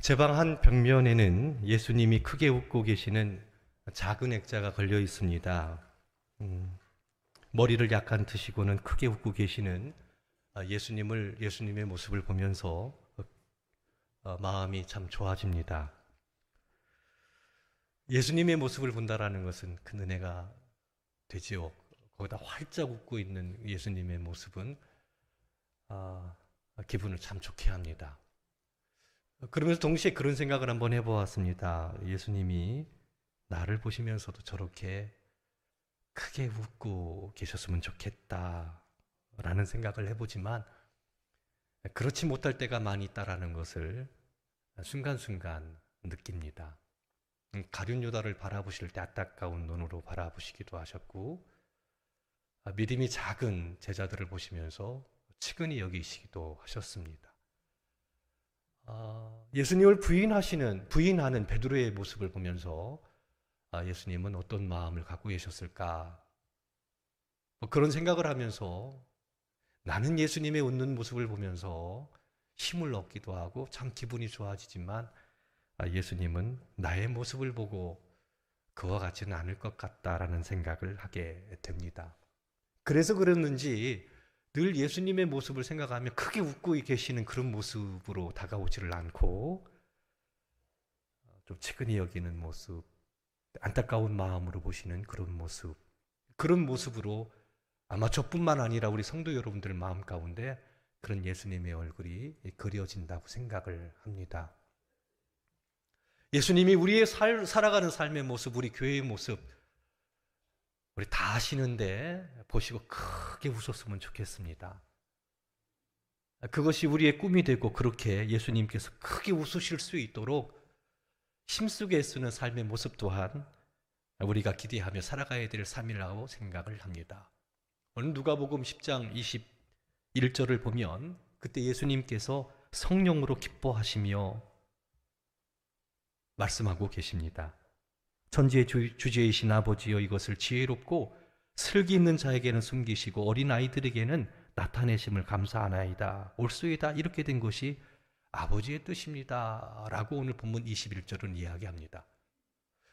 제 방 한 벽면에는 예수님이 크게 웃고 계시는 작은 액자가 걸려 있습니다. 머리를 약간 드시고는 크게 웃고 계시는 예수님의 모습을 보면서 마음이 참 좋아집니다. 예수님의 모습을 본다라는 것은 큰 은혜가 되지요. 거기다 활짝 웃고 있는 예수님의 모습은 기분을 참 좋게 합니다. 그러면서 동시에 그런 생각을 한번 해보았습니다. 예수님이 나를 보시면서도 저렇게 크게 웃고 계셨으면 좋겠다 라는 생각을 해보지만 그렇지 못할 때가 많이 있다라는 것을 순간순간 느낍니다. 가룟 유다를 바라보실 때 안타까운 눈으로 바라보시기도 하셨고, 믿음이 작은 제자들을 보시면서 측은히 여기시기도 하셨습니다. 예수님을 부인하는 베드로의 모습을 보면서 예수님은 어떤 마음을 갖고 계셨을까? 그런 생각을 하면서 나는 예수님의 웃는 모습을 보면서 힘을 얻기도 하고 참 기분이 좋아지지만 예수님은 나의 모습을 보고 그와 같지는 않을 것 같다라는 생각을 하게 됩니다. 그래서 그랬는지 늘 예수님의 모습을 생각하며 크게 웃고 계시는 그런 모습으로 다가오지를 않고 좀 측은히 여기는 모습, 안타까운 마음으로 보시는 그런 모습, 그런 모습으로 아마 저뿐만 아니라 우리 성도 여러분들 마음 가운데 그런 예수님의 얼굴이 그려진다고 생각을 합니다. 예수님이 우리의 살아가는 삶의 모습, 우리 교회의 모습, 우리 다 아시는데 보시고 크게 웃었으면 좋겠습니다. 그것이 우리의 꿈이 되고 그렇게 예수님께서 크게 웃으실 수 있도록 힘쓰게 애쓰는 삶의 모습 또한 우리가 기대하며 살아가야 될 삶이라고 생각을 합니다. 오늘 누가복음 10장 21절을 보면 그때 예수님께서 성령으로 기뻐하시며 말씀하고 계십니다. 천지의 주제이신 아버지여, 이것을 지혜롭고 슬기 있는 자에게는 숨기시고 어린아이들에게는 나타내심을 감사하나이다. 올소이다. 이렇게 된 것이 아버지의 뜻입니다 라고 오늘 본문 21절은 이야기합니다.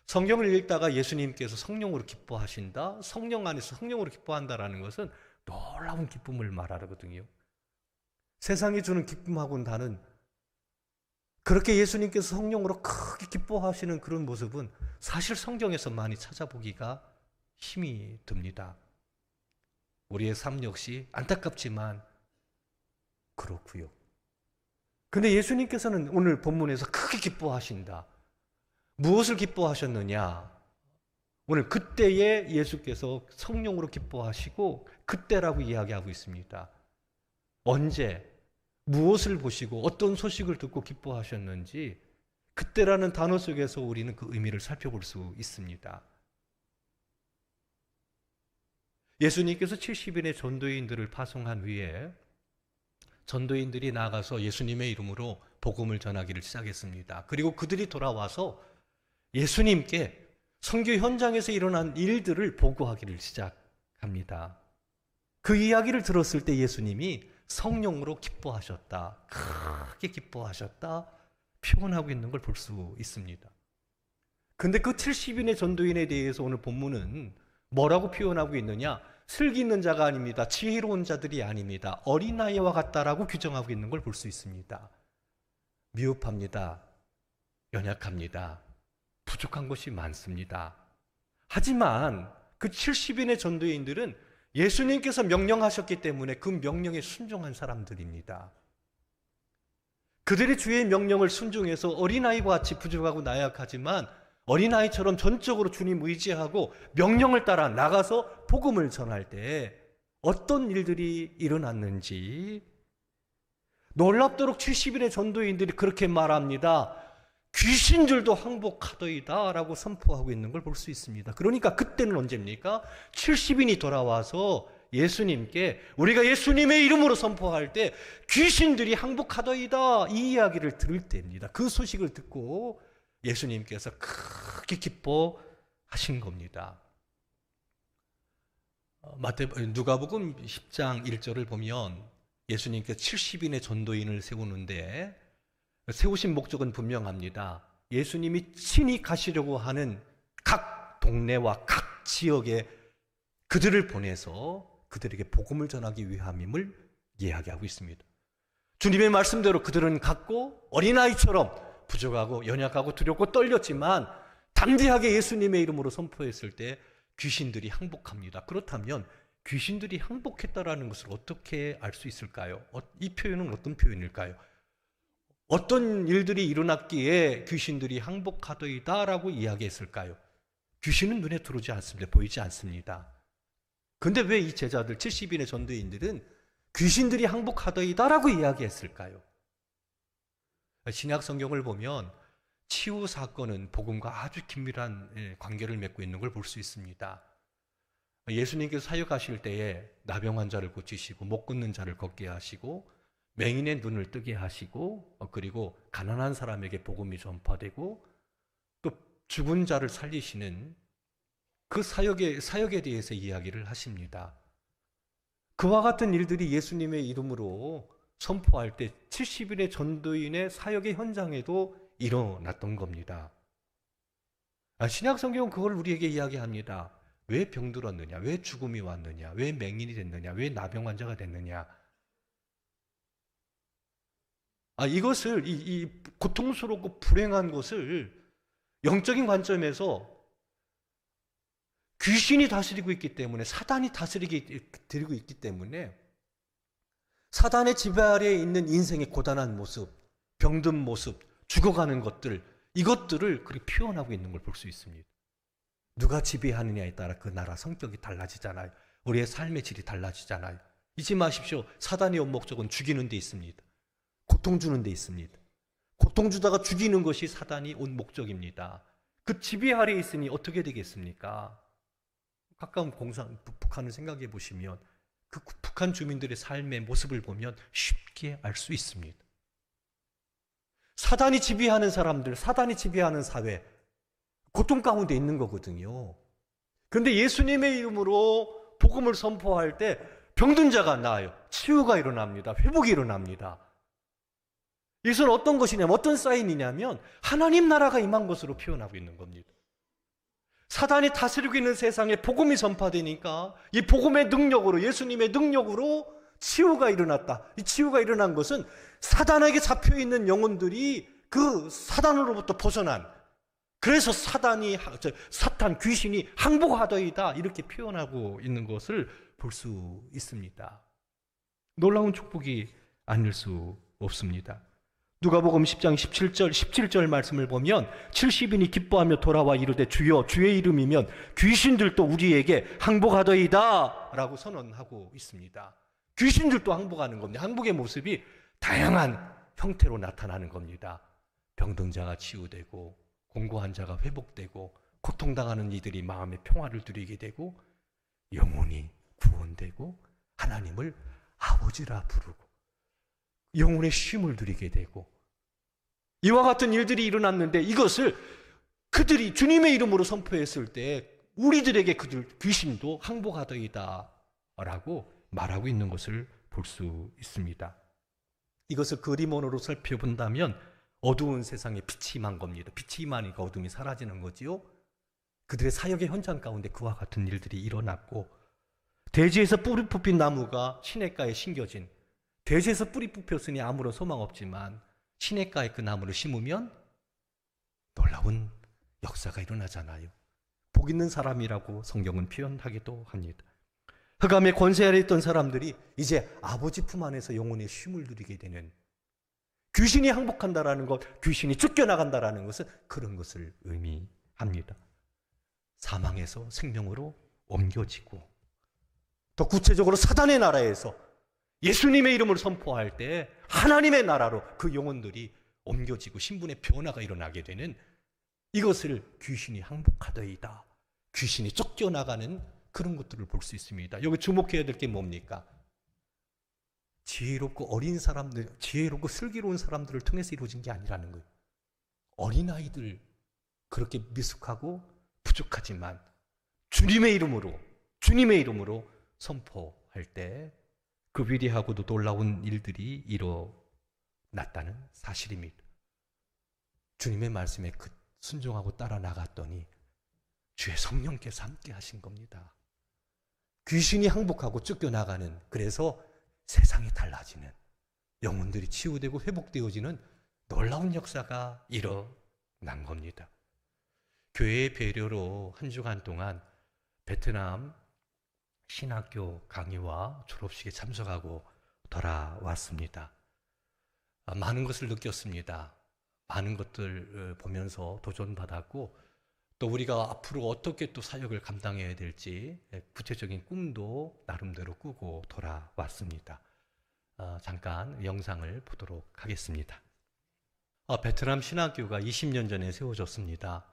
성경을 읽다가 예수님께서 성령으로 기뻐하신다, 성령 안에서 성령으로 기뻐한다라는 것은 놀라운 기쁨을 말하거든요. 세상이 주는 기쁨하고는 다른, 그렇게 예수님께서 성령으로 크게 기뻐하시는 그런 모습은 사실 성경에서 많이 찾아보기가 힘이 듭니다. 우리의 삶 역시 안타깝지만 그렇고요. 근데 예수님께서는 오늘 본문에서 크게 기뻐하신다. 무엇을 기뻐하셨느냐? 오늘 그때에 예수께서 성령으로 기뻐하시고 그때라고 이야기하고 있습니다. 언제, 무엇을 보시고 어떤 소식을 듣고 기뻐하셨는지 그때라는 단어 속에서 우리는 그 의미를 살펴볼 수 있습니다. 예수님께서 70인의 전도인들을 파송한 후에 전도인들이 나가서 예수님의 이름으로 복음을 전하기를 시작했습니다. 그리고 그들이 돌아와서 예수님께 선교 현장에서 일어난 일들을 보고하기를 시작합니다. 그 이야기를 들었을 때 예수님이 성령으로 기뻐하셨다, 크게 기뻐하셨다 표현하고 있는 걸 볼 수 있습니다. 근데 그 70인의 전도인에 대해서 오늘 본문은 뭐라고 표현하고 있느냐? 슬기 있는 자가 아닙니다. 지혜로운 자들이 아닙니다. 어린아이와 같다라고 규정하고 있는 걸 볼 수 있습니다. 미흡합니다. 연약합니다. 부족한 것이 많습니다. 하지만 그 70인의 전도인들은 예수님께서 명령하셨기 때문에 그 명령에 순종한 사람들입니다. 그들이 주의 명령을 순종해서 어린아이와 같이 부족하고 나약하지만 어린아이처럼 전적으로 주님 의지하고 명령을 따라 나가서 복음을 전할 때 어떤 일들이 일어났는지 놀랍도록 70인의 전도인들이 그렇게 말합니다. 귀신들도 항복하더이다 라고 선포하고 있는 걸 볼 수 있습니다. 그러니까 그때는 언제입니까? 70인이 돌아와서 예수님께 우리가 예수님의 이름으로 선포할 때 귀신들이 항복하더이다 이 이야기를 들을 때입니다. 그 소식을 듣고 예수님께서 크게 기뻐하신 겁니다. 누가복음 10장 1절을 보면 예수님께서 70인의 전도인을 세우는데 세우신 목적은 분명합니다. 예수님이 친히 가시려고 하는 각 동네와 각 지역에 그들을 보내서 그들에게 복음을 전하기 위함임을 이야기하고 있습니다. 주님의 말씀대로 그들은 갔고 어린아이처럼 부족하고 연약하고 두렵고 떨렸지만 담대하게 예수님의 이름으로 선포했을 때 귀신들이 항복합니다. 그렇다면 귀신들이 항복했다라는 것을 어떻게 알 수 있을까요? 이 표현은 어떤 표현일까요? 어떤 일들이 일어났기에 귀신들이 항복하더이다라고 이야기했을까요? 귀신은 눈에 들어오지 않습니다. 보이지 않습니다. 그런데 왜 이 제자들 70인의 전도인들은 귀신들이 항복하더이다라고 이야기했을까요? 신약 성경을 보면 치유 사건은 복음과 아주 긴밀한 관계를 맺고 있는 걸 볼 수 있습니다. 예수님께서 사역하실 때에 나병 환자를 고치시고 못 걷는 자를 걷게 하시고 맹인의 눈을 뜨게 하시고 그리고 가난한 사람에게 복음이 전파되고 또 죽은 자를 살리시는 그 사역에 대해서 이야기를 하십니다. 그와 같은 일들이 예수님의 이름으로 선포할 때 70일의 전도인의 사역의 현장에도 일어났던 겁니다. 신약 성경은 그걸 우리에게 이야기합니다. 왜 병들었느냐? 왜 죽음이 왔느냐? 왜 맹인이 됐느냐? 왜 나병 환자가 됐느냐? 이것을 이 고통스럽고 불행한 것을 영적인 관점에서 귀신이 다스리고 있기 때문에 사단이 다스리고 있기 때문에 사단의 지배 아래에 있는 인생의 고단한 모습, 병든 모습, 죽어가는 것들 이것들을 그렇게 표현하고 있는 걸 볼 수 있습니다. 누가 지배하느냐에 따라 그 나라 성격이 달라지잖아요. 우리의 삶의 질이 달라지잖아요. 잊지 마십시오. 사단의 온 목적은 죽이는 데 있습니다. 고통 주는 데 있습니다. 고통 주다가 죽이는 것이 사단이 온 목적입니다. 그 지배 아래에 있으니 어떻게 되겠습니까? 가까운 북한을 생각해 보시면 그 북한 주민들의 삶의 모습을 보면 쉽게 알 수 있습니다. 사단이 지배하는 사람들, 사단이 지배하는 사회, 고통 가운데 있는 거거든요. 그런데 예수님의 이름으로 복음을 선포할 때 병든 자가 나아요. 치유가 일어납니다. 회복이 일어납니다. 이것은 어떤 것이냐면 어떤 사인이냐면 하나님 나라가 임한 것으로 표현하고 있는 겁니다. 사단이 다스리고 있는 세상에 복음이 전파되니까 이 복음의 능력으로 예수님의 능력으로 치유가 일어났다. 이 치유가 일어난 것은 사단에게 잡혀있는 영혼들이 그 사단으로부터 벗어난 그래서 사탄 귀신이 항복하더이다 이렇게 표현하고 있는 것을 볼 수 있습니다. 놀라운 축복이 아닐 수 없습니다. 누가복음 10장 17절 말씀을 보면 70인이 기뻐하며 돌아와 이르되 주여 주의 이름이면 귀신들도 우리에게 항복하더이다 라고 선언하고 있습니다. 귀신들도 항복하는 겁니다. 항복의 모습이 다양한 형태로 나타나는 겁니다. 병든 자가 치유되고 공고한 자가 회복되고 고통당하는 이들이 마음의 평화를 누리게 되고 영혼이 구원되고 하나님을 아버지라 부르고 영혼의 쉼을 누리게 되고 이와 같은 일들이 일어났는데 이것을 그들이 주님의 이름으로 선포했을 때 우리들에게 그들 귀신도 항복하더이다 라고 말하고 있는 것을 볼 수 있습니다. 이것을 그림원으로 살펴본다면 어두운 세상에 빛이 임한 겁니다. 빛이 임하니까 어둠이 사라지는 거지요. 그들의 사역의 현장 가운데 그와 같은 일들이 일어났고 대지에서 뿌리 뽑힌 나무가 시냇가에 심겨진 대지에서 뿌리 뽑혔으니 아무런 소망 없지만 시냇가에 그 나무를 심으면 놀라운 역사가 일어나잖아요. 복 있는 사람이라고 성경은 표현하기도 합니다. 흑암의 권세 아래 있던 사람들이 이제 아버지 품 안에서 영혼의 쉼을 누리게 되는 귀신이 항복한다라는 것, 귀신이 쫓겨나간다라는 것은 그런 것을 의미합니다. 사망에서 생명으로 옮겨지고 더 구체적으로 사단의 나라에서 예수님의 이름을 선포할 때 하나님의 나라로 그 영혼들이 옮겨지고 신분의 변화가 일어나게 되는 이것을 귀신이 항복하더이다. 귀신이 쫓겨나가는 그런 것들을 볼 수 있습니다. 여기 주목해야 될 게 뭡니까? 지혜롭고 어린 사람들, 지혜롭고 슬기로운 사람들을 통해서 이루어진 게 아니라는 거예요. 어린아이들 그렇게 미숙하고 부족하지만 주님의 이름으로 선포할 때 그 위대하고도 놀라운 일들이 일어났다는 사실입니다. 주님의 말씀에 순종하고 따라 나갔더니 주의 성령께서 함께 하신 겁니다. 귀신이 항복하고 쫓겨나가는, 그래서 세상이 달라지는, 영혼들이 치유되고 회복되어지는 놀라운 역사가 일어난 겁니다. 교회의 배려로 한 주간 동안 베트남 신학교 강의와 졸업식에 참석하고 돌아왔습니다. 많은 것을 느꼈습니다. 많은 것들 보면서 도전받았고, 또 우리가 앞으로 어떻게 또 사역을 감당해야 될지 구체적인 꿈도 나름대로 꾸고 돌아왔습니다. 잠깐 영상을 보도록 하겠습니다. 베트남 신학교가 20년 전에 세워졌습니다.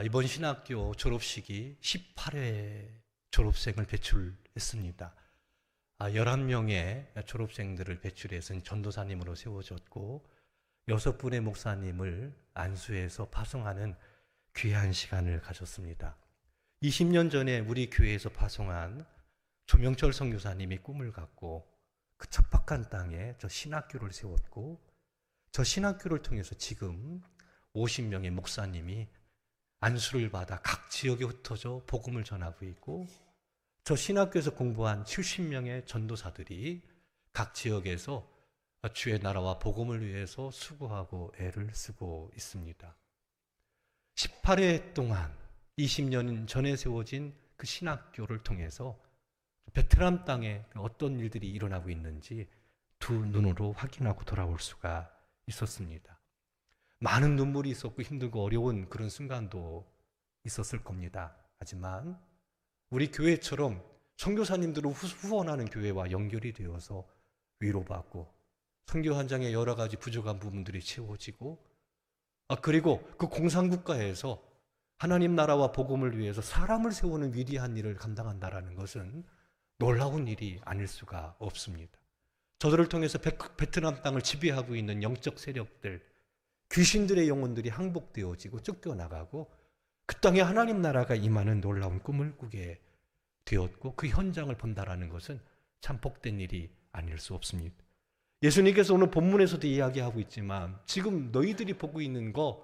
이번 신학교 졸업식이 18회 졸업생을 배출했습니다. 11명의 졸업생들을 배출해서 전도사님으로 세워졌고 6분의 목사님을 안수해서 파송하는 귀한 시간을 가졌습니다. 20년 전에 우리 교회에서 파송한 조명철 선교사님이 꿈을 갖고 그 척박한 땅에 저 신학교를 세웠고, 저 신학교를 통해서 지금 50명의 목사님이 안수를 받아 각 지역에 흩어져 복음을 전하고 있고, 저 신학교에서 공부한 70명의 전도사들이 각 지역에서 주의 나라와 복음을 위해서 수고하고 애를 쓰고 있습니다. 18회 동안 20년 전에 세워진 그 신학교를 통해서 베트남 땅에 어떤 일들이 일어나고 있는지 두 눈으로 확인하고 돌아올 수가 있었습니다. 많은 눈물이 있었고 힘들고 어려운 그런 순간도 있었을 겁니다. 하지만 우리 교회처럼 선교사님들을 후원하는 교회와 연결이 되어서 위로받고 선교 현장의 여러 가지 부족한 부분들이 채워지고, 그리고 그 공산국가에서 하나님 나라와 복음을 위해서 사람을 세우는 위대한 일을 감당한다라는 것은 놀라운 일이 아닐 수가 없습니다. 저들을 통해서 베트남 땅을 지배하고 있는 영적 세력들, 귀신들의 영혼들이 항복되어지고 쫓겨나가고 그 땅에 하나님 나라가 임하는 놀라운 꿈을 꾸게 되었고, 그 현장을 본다라는 것은 참 복된 일이 아닐 수 없습니다. 예수님께서 오늘 본문에서도 이야기하고 있지만 지금 너희들이 보고 있는 거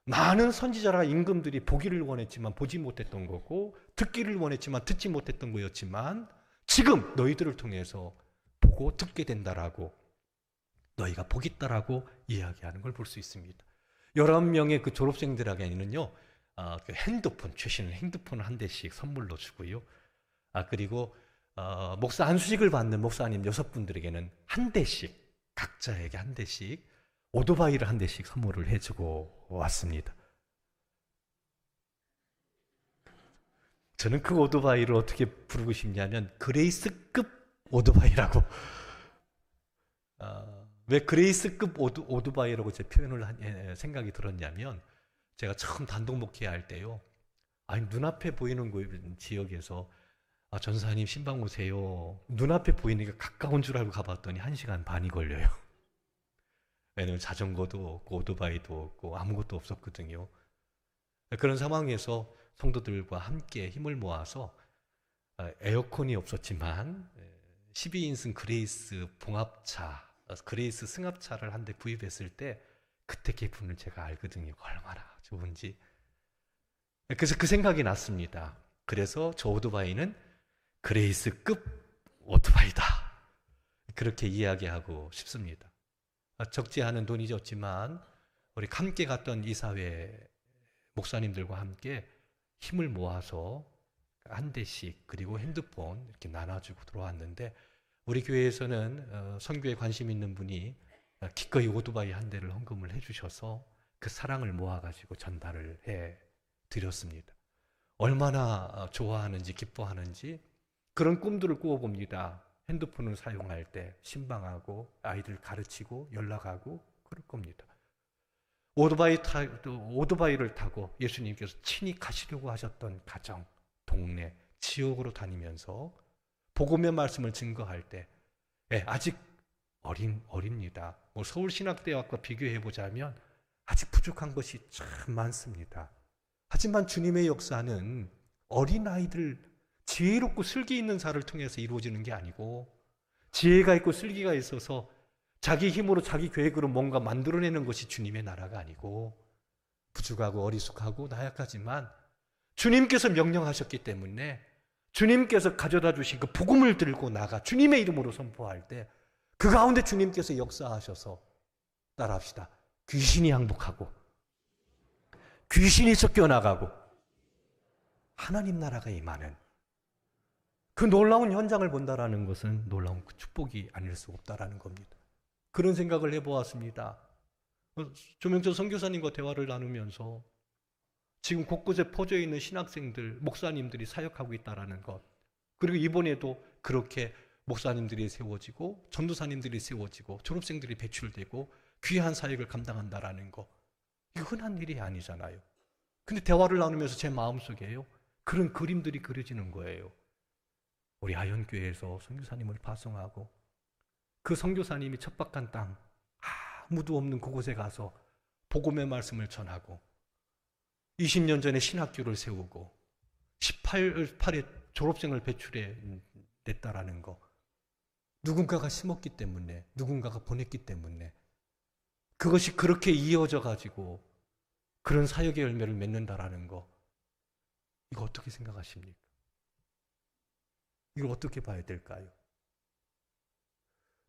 많은 선지자라 임금들이 보기를 원했지만 보지 못했던 거고, 듣기를 원했지만 듣지 못했던 거였지만 지금 너희들을 통해서 보고 듣게 된다라고, 너희가 복 있다라고 이야기하는 걸 볼 수 있습니다. 11명의 그 졸업생들에게는요, 그 핸드폰, 최신 핸드폰을 한 대씩 선물로 주고요. 그리고 목사 안수식을 받는 목사님 6분들에게는 한 대씩, 각자에게 한 대씩 오토바이를 한 대씩 선물을 해주고 왔습니다. 저는 그 오토바이를 어떻게 부르고 싶냐면 그레이스급 오토바이라고. 왜 그레이스급 오토바이라고 제 표현을 생각이 들었냐면, 제가 처음 단독 목회할 때요, 눈앞에 보이는 지역에서 전사님 신방 오세요. 눈앞에 보이니까 가까운 줄 알고 가봤더니 1시간 반이 걸려요. 왜냐면 자전거도 없고 오토바이도 없고 아무것도 없었거든요. 그런 상황에서 성도들과 함께 힘을 모아서 에어컨이 없었지만 12인승 그레이스 봉합차, 그레이스 승합차를 한 대 구입했을 때 그때 기분을 제가 알거든요. 얼마나 좋은지. 그래서 그 생각이 났습니다. 그래서 저 오토바이는 그레이스급 오토바이다, 그렇게 이야기하고 싶습니다. 적지 않은 돈이었지만 우리 함께 갔던 이사회 목사님들과 함께 힘을 모아서 한 대씩, 그리고 핸드폰 이렇게 나눠주고 들어왔는데, 우리 교회에서는 선교에 관심 있는 분이 기꺼이 오토바이 한 대를 헌금을 해주셔서 그 사랑을 모아가지고 전달을 해드렸습니다. 얼마나 좋아하는지 기뻐하는지 그런 꿈들을 꾸어봅니다. 핸드폰을 사용할 때 신방하고 아이들 가르치고 연락하고 그럴 겁니다. 오토바이를 타고 예수님께서 친히 가시려고 하셨던 가정, 동네, 지역으로 다니면서 복음의 말씀을 증거할 때 아직 어립니다. 서울신학대학과 비교해보자면 아직 부족한 것이 참 많습니다. 하지만 주님의 역사는 어린아이들, 지혜롭고 슬기 있는 자를 통해서 이루어지는 게 아니고, 지혜가 있고 슬기가 있어서 자기 힘으로 자기 계획으로 뭔가 만들어내는 것이 주님의 나라가 아니고 부족하고 어리숙하고 나약하지만 주님께서 명령하셨기 때문에 주님께서 가져다 주신 그 복음을 들고 나가 주님의 이름으로 선포할 때 그 가운데 주님께서 역사하셔서 따라합시다. 귀신이 항복하고 귀신이 쫓겨나가고 하나님 나라가 임하는 그 놀라운 현장을 본다라는 것은 놀라운 축복이 아닐 수 없다라는 겁니다. 그런 생각을 해보았습니다. 조명철 선교사님과 대화를 나누면서 지금 곳곳에 퍼져 있는 신학생들, 목사님들이 사역하고 있다라는 것, 그리고 이번에도 그렇게 목사님들이 세워지고 전도사님들이 세워지고 졸업생들이 배출되고 귀한 사역을 감당한다라는 것, 이거 흔한 일이 아니잖아요. 근데 대화를 나누면서 제 마음속에요, 그런 그림들이 그려지는 거예요. 우리 아현교회에서 선교사님을 파송하고 그 선교사님이 척박한 땅, 아무도 없는 그곳에 가서 복음의 말씀을 전하고 20년 전에 신학교를 세우고 18에 졸업생을 배출해 냈다라는 거, 누군가가 심었기 때문에, 누군가가 보냈기 때문에 그것이 그렇게 이어져 가지고 그런 사역의 열매를 맺는다라는 거, 이거 어떻게 생각하십니까? 이걸 어떻게 봐야 될까요?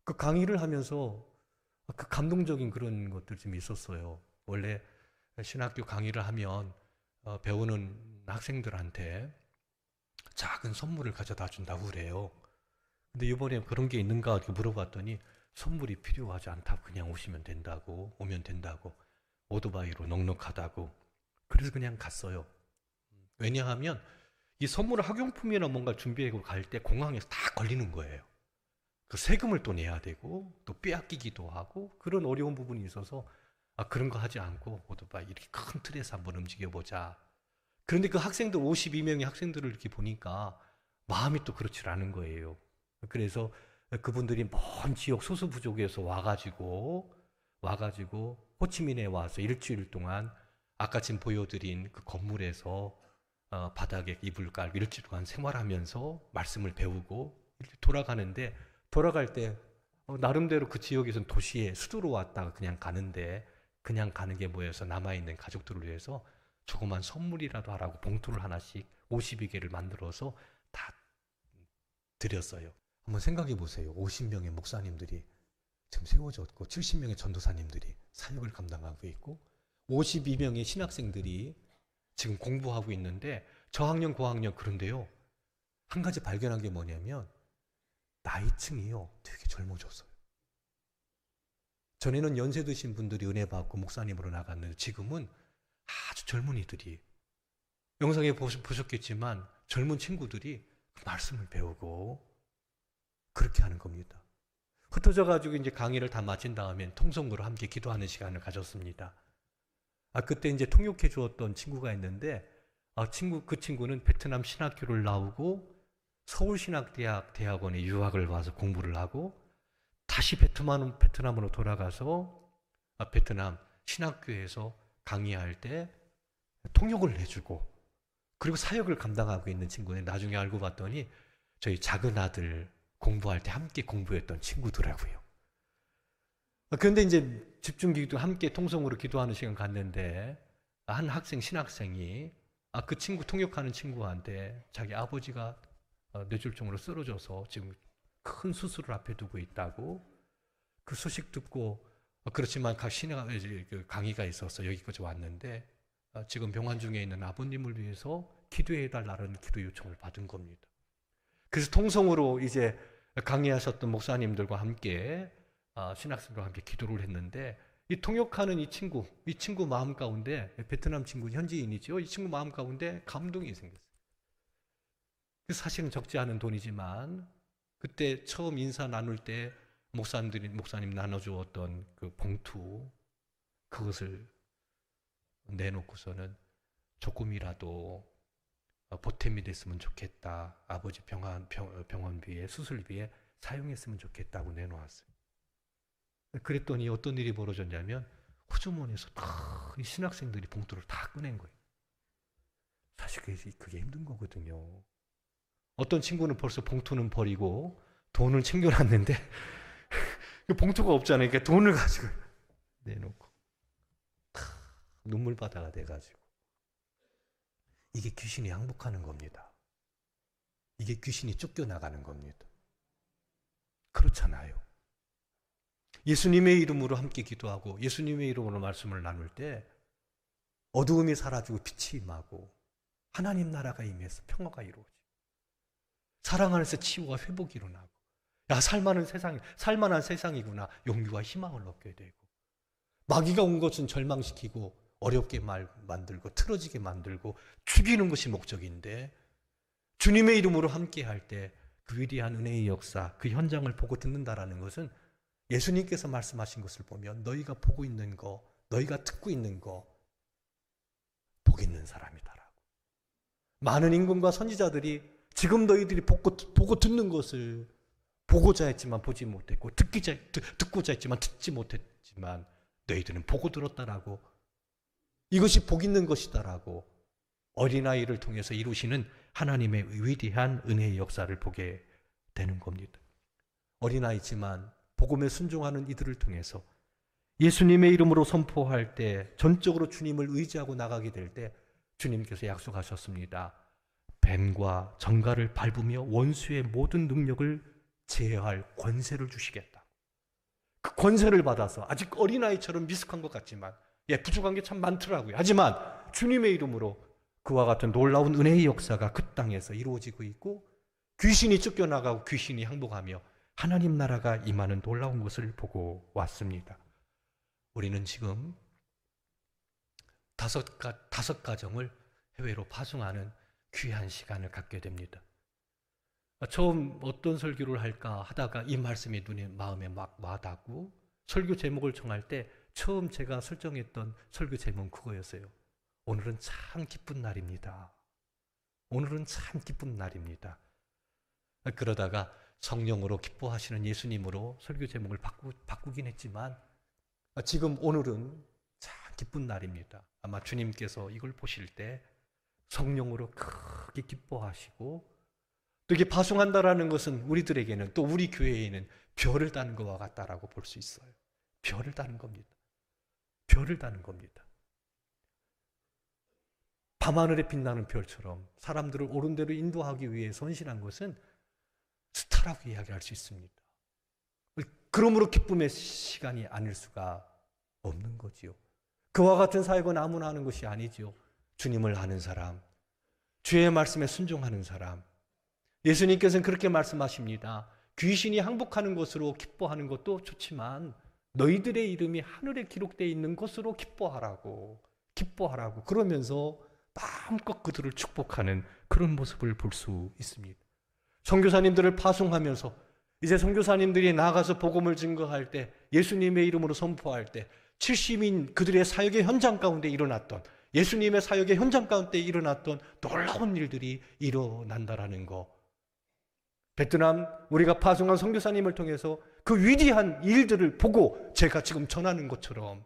그 강의를 하면서 그 감동적인 그런 것들 좀 있었어요. 원래 신학교 강의를 하면 배우는 학생들한테 작은 선물을 가져다 준다고 그래요. 근데 이번에 그런 게 있는가 이렇게 물어봤더니 선물이 필요하지 않다고, 그냥 오면 된다고, 오토바이로 넉넉하다고. 그래서 그냥 갔어요. 왜냐하면 이 선물을 학용품이나 뭔가 준비하고 갈 때 공항에서 다 걸리는 거예요. 그 세금을 또 내야 되고 또 빼앗기기도 하고 그런 어려운 부분이 있어서 그런 거 하지 않고 오토바이 이렇게 큰 틀에서 한번 움직여보자. 그런데 그 학생들 52명의 학생들을 이렇게 보니까 마음이 또 그렇지 않은 거예요. 그래서 그분들이 먼 지역 소수 부족에서 와가지고 호치민에 와서 일주일 동안 아까 지금 보여드린 그 건물에서 바닥에 이불 깔고 일주일 동안 생활하면서 말씀을 배우고 돌아가는데, 돌아갈 때 나름대로 그 지역에서는 도시에 수도로 왔다가 그냥 가는데, 그냥 가는 게 뭐여서 남아있는 가족들을 위해서 조그만 선물이라도 하라고 봉투를 하나씩 52개를 만들어서 다 드렸어요. 한번 생각해 보세요. 50명의 목사님들이 지금 세워졌고 70명의 전도사님들이 사역을 감당하고 있고 52명의 신학생들이 지금 공부하고 있는데 저학년, 고학년. 그런데요, 한 가지 발견한 게 뭐냐면 나이층이요, 되게 젊어졌어요. 전에는 연세 드신 분들이 은혜 받고 목사님으로 나갔는데 지금은 아주 젊은이들이, 영상에 보셨겠지만 젊은 친구들이 말씀을 배우고 그렇게 하는 겁니다. 흩어져 가지고 이제 강의를 다 마친 다음엔 통성으로 함께 기도하는 시간을 가졌습니다. 그때 이제 통역해 주었던 친구가 있는데 그 친구는 베트남 신학교를 나오고 서울신학대학 대학원에 유학을 와서 공부를 하고 다시 베트남으로 돌아가서 베트남 신학교에서 강의할 때 통역을 해주고 그리고 사역을 감당하고 있는 친구인데, 나중에 알고 봤더니 저희 작은 아들 공부할 때 함께 공부했던 친구더라고요. 그런데 이제 집중기도 함께 통성으로 기도하는 시간 갔는데 한 학생, 신학생이 그 친구, 통역하는 친구한테 자기 아버지가 뇌졸중으로 쓰러져서 지금 큰 수술을 앞에 두고 있다고, 그 소식 듣고 그렇지만 각 신학 강의가 있어서 여기까지 왔는데 지금 병환 중에 있는 아버님을 위해서 기도해달라는 기도 요청을 받은 겁니다. 그래서 통성으로 이제 강의하셨던 목사님들과 함께 신학생들과 함께 기도를 했는데, 이 통역하는 이 친구 마음 가운데, 베트남 친구, 현지인이죠. 이 친구 마음 가운데 감동이 생겼어요. 사실은 적지 않은 돈이지만 그때 처음 인사 나눌 때 목사님 나눠주었던 그 봉투, 그것을 내놓고서는 조금이라도 보탬이 됐으면 좋겠다, 아버지 병원비에 수술비에 사용했으면 좋겠다고 내놓았어요. 그랬더니 어떤 일이 벌어졌냐면 호주머니에서 이 신학생들이 봉투를 다 꺼낸 거예요. 사실 그게 힘든 거거든요. 어떤 친구는 벌써 봉투는 버리고 돈을 챙겨놨는데 봉투가 없잖아요. 그러니까 돈을 가지고 내놓고 눈물바다가 돼가지고. 이게 귀신이 항복하는 겁니다. 이게 귀신이 쫓겨나가는 겁니다. 그렇잖아요. 예수님의 이름으로 함께 기도하고 예수님의 이름으로 말씀을 나눌 때 어두움이 사라지고 빛이 임하고 하나님 나라가 임해서 평화가 이루어지고 사랑 안에서 치유와 회복이 일어나고, 야, 살만한 세상이구나, 용기와 희망을 얻게 되고, 마귀가 온 것은 절망시키고 어렵게 만들고 틀어지게 만들고 죽이는 것이 목적인데, 주님의 이름으로 함께 할 때 그 위대한 은혜의 역사, 그 현장을 보고 듣는다라는 것은 예수님께서 말씀하신 것을 보면 너희가 보고 있는 거, 너희가 듣고 있는 거 복 있는 사람이다라고. 많은 임금과 선지자들이 지금 너희들이 보고 듣는 것을 보고자 했지만 보지 못했고, 듣고자 했지만 듣지 못했지만 너희들은 보고 들었다라고, 이것이 복 있는 것이다라고 어린아이를 통해서 이루시는 하나님의 위대한 은혜의 역사를 보게 되는 겁니다. 어린아이지만 복음에 순종하는 이들을 통해서 예수님의 이름으로 선포할 때, 전적으로 주님을 의지하고 나가게 될 때 주님께서 약속하셨습니다. 뱀과 정갈을 밟으며 원수의 모든 능력을 제어할 권세를 주시겠다. 그 권세를 받아서, 아직 어린아이처럼 미숙한 것 같지만, 부족한 게 참 많더라고요. 하지만 주님의 이름으로 그와 같은 놀라운 은혜의 역사가 그 땅에서 이루어지고 있고, 귀신이 쫓겨나가고 귀신이 항복하며 하나님 나라가 임하는 놀라운 것을 보고 왔습니다. 우리는 지금 다섯 가정을 해외로 파송하는 귀한 시간을 갖게 됩니다. 처음 어떤 설교를 할까 하다가 이 말씀이 마음에 막 와닿고, 설교 제목을 정할 때 처음 제가 설정했던 설교 제목은 그거였어요. 오늘은 참 기쁜 날입니다. 오늘은 참 기쁜 날입니다. 그러다가 성령으로 기뻐하시는 예수님으로 설교 제목을 바꾸긴 했지만, 지금 오늘은 참 기쁜 날입니다. 아마 주님께서 이걸 보실 때 성령으로 크게 기뻐하시고, 또 이게 파송한다라는 것은 우리들에게는, 또 우리 교회에는 별을 따는 것과 같다라고 볼 수 있어요. 별을 따는 겁니다. 별을 따는 겁니다. 밤하늘에 빛나는 별처럼 사람들을 옳은 대로 인도하기 위해 헌신한 것은 스타라고 이야기할 수 있습니다. 그러므로 기쁨의 시간이 아닐 수가 없는 거지요. 그와 같은 사역은 아무나 하는 것이 아니지요. 주님을 아는 사람, 주의 말씀에 순종하는 사람. 예수님께서는 그렇게 말씀하십니다. 귀신이 항복하는 것으로 기뻐하는 것도 좋지만 너희들의 이름이 하늘에 기록되어 있는 것으로 기뻐하라고. 그러면서 마음껏 그들을 축복하는 그런 모습을 볼 수 있습니다. 선교사님들을 파송하면서 이제 선교사님들이 나가서 복음을 증거할 때, 예수님의 이름으로 선포할 때 70인 그들의 사역의 현장 가운데 일어났던, 예수님의 사역의 현장 가운데 일어났던 놀라운 일들이 일어난다라는 거. 베트남 우리가 파송한 선교사님을 통해서 그 위대한 일들을 보고 제가 지금 전하는 것처럼,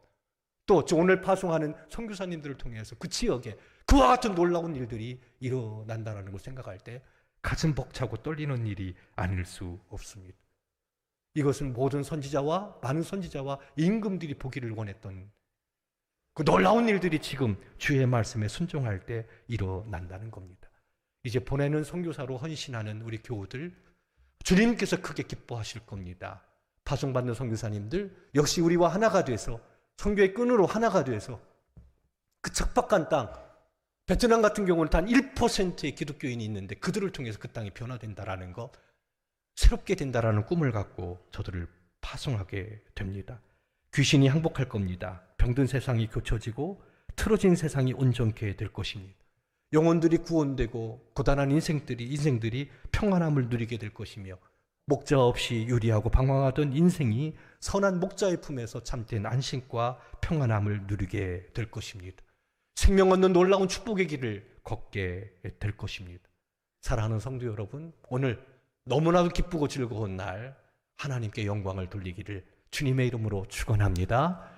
또 오늘 파송하는 선교사님들을 통해서 그 지역에 그와 같은 놀라운 일들이 일어난다는 걸 생각할 때 가슴 벅차고 떨리는 일이 아닐 수 없습니다. 이것은 모든 선지자와 많은 선지자와 임금들이 보기를 원했던 그 놀라운 일들이 지금 주의 말씀에 순종할 때 일어난다는 겁니다. 이제 보내는 선교사로 헌신하는 우리 교우들, 주님께서 크게 기뻐하실 겁니다. 파송받는 선교사님들 역시 우리와 하나가 돼서, 선교의 끈으로 하나가 돼서 그 척박한 땅, 베트남 같은 경우는 단 1%의 기독교인이 있는데 그들을 통해서 그 땅이 변화된다라는 것, 새롭게 된다라는 꿈을 갖고 저들을 파송하게 됩니다. 귀신이 항복할 겁니다. 병든 세상이 고쳐지고 틀어진 세상이 온전케 될 것입니다. 영혼들이 구원되고 고단한 인생들이 평안함을 누리게 될 것이며, 목자 없이 유리하고 방황하던 인생이 선한 목자의 품에서 참된 안식과 평안함을 누리게 될 것입니다. 생명 얻는 놀라운 축복의 길을 걷게 될 것입니다. 사랑하는 성도 여러분, 오늘 너무나도 기쁘고 즐거운 날, 하나님께 영광을 돌리기를 주님의 이름으로 축원합니다.